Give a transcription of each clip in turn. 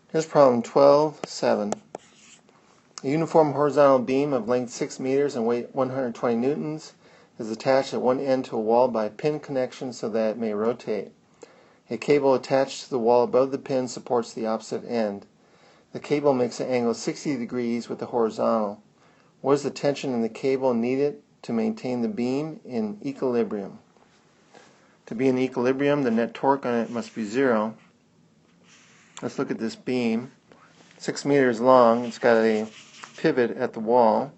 Here's problem 12.7. A uniform horizontal beam of length 6 meters and weight 120 newtons is attached at one end to a wall by a pin connection so that it may rotate. A cable attached to the wall above the pin supports the opposite end. The cable makes an angle 60 degrees with the horizontal. What is the tension in the cable needed to maintain the beam in equilibrium? To be in equilibrium, the net torque on it must be 0. Let's look at this beam. 6 meters long. It's got a pivot at the wall,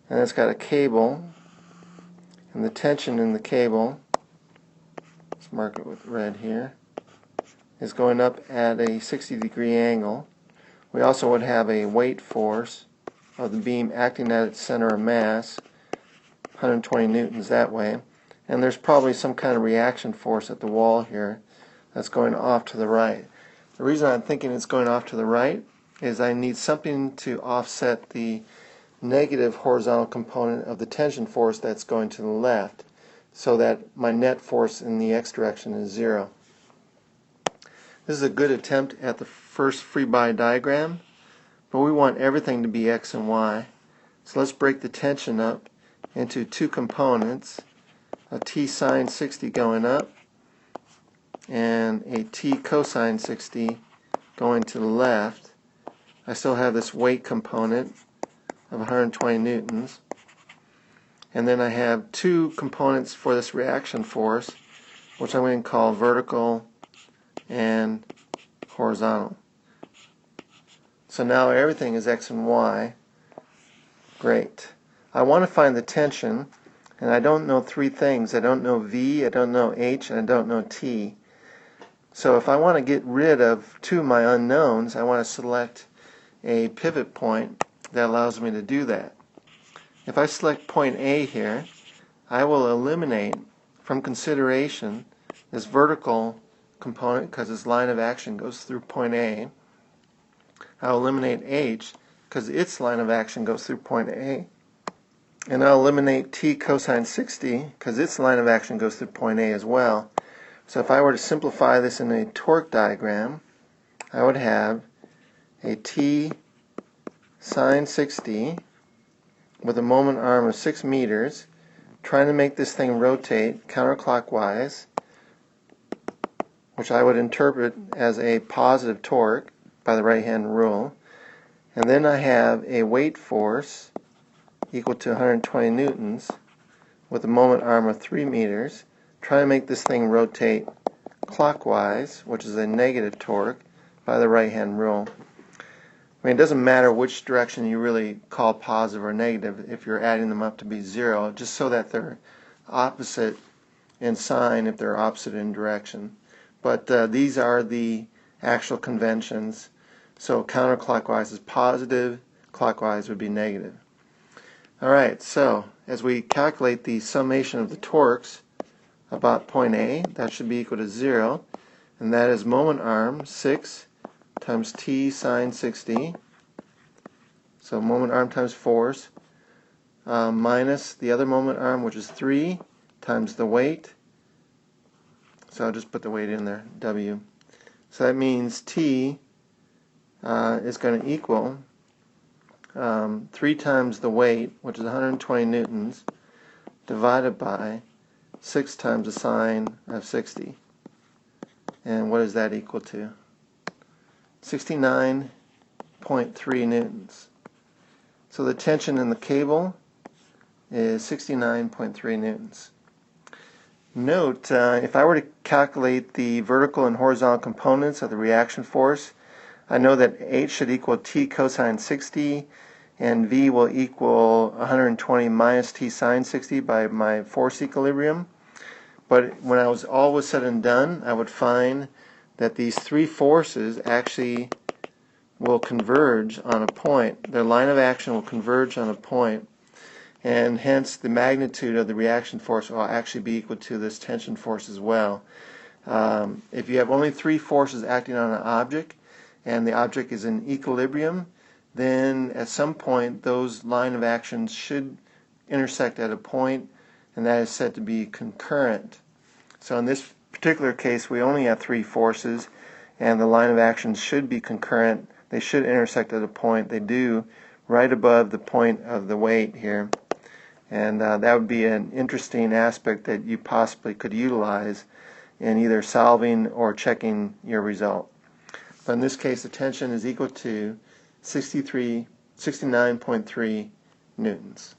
and it's got a cable, and the tension in the cable, let's mark it with red here, is going up at a 60-degree angle. We also would have a weight force of the beam acting at its center of mass, 120 newtons that way, and there's probably some kind of reaction force at the wall here that's going off to the right. The reason I'm thinking it's going off to the right is I need something to offset the negative horizontal component of the tension force that's going to the left, so that my net force in the x direction is 0. This is a good attempt at the first free body diagram, but we want everything to be x and y. So let's break the tension up into two components, a t sine 60 going up and a t cosine 60 going to the left. I still have this weight component of 120 newtons, and then I have two components for this reaction force, which I'm going to call vertical and horizontal. So now everything is x and y. Great. I want to find the tension, and I don't know three things. I don't know V, I don't know H, and I don't know T. So if I want to get rid of two of my unknowns, I want to select a pivot point that allows me to do that. If I select point A here, I will eliminate from consideration this vertical component because its line of action goes through point A. I'll eliminate H because its line of action goes through point A. And I'll eliminate T cosine 60 because its line of action goes through point A as well. So if I were to simplify this in a torque diagram, I would have a T sine 60 with a moment arm of 6 meters trying to make this thing rotate counterclockwise, which I would interpret as a positive torque by the right hand rule. And then I have a weight force equal to 120 newtons with a moment arm of 3 meters trying to make this thing rotate clockwise, which is a negative torque by the right hand rule. I mean, it doesn't matter which direction you really call positive or negative if you're adding them up to be 0, just so that they're opposite in sign if they're opposite in direction. But these are the actual conventions. So counterclockwise is positive, clockwise would be negative. Alright, so as we calculate the summation of the torques about point A, that should be equal to 0, and that is moment arm 6 times T sine 60, so moment arm times force, minus the other moment arm, which is 3, times the weight, so I'll just put the weight in there, W. So that means T is going to equal 3 times the weight, which is 120 newtons, divided by 6 times the sine of 60. And what is that equal to? 69.3 newtons. So the tension in the cable is 69.3 newtons. Note, if I were to calculate the vertical and horizontal components of the reaction force, I know that H should equal T cosine 60 and V will equal 120 minus T sine 60 by my force equilibrium. But when all was said and done, I would find that these three forces actually will converge on a point. Their line of action will converge on a point, and hence the magnitude of the reaction force will actually be equal to this tension force as well. If you have only three forces acting on an object, and the object is in equilibrium, then at some point those line of actions should intersect at a point, and that is said to be concurrent. So in this particular case we only have three forces, and the line of action should be concurrent. They should intersect at a point. They do, right above the point of the weight here. And that would be an interesting aspect that you possibly could utilize in either solving or checking your result. But in this case, the tension is equal to 69.3 newtons.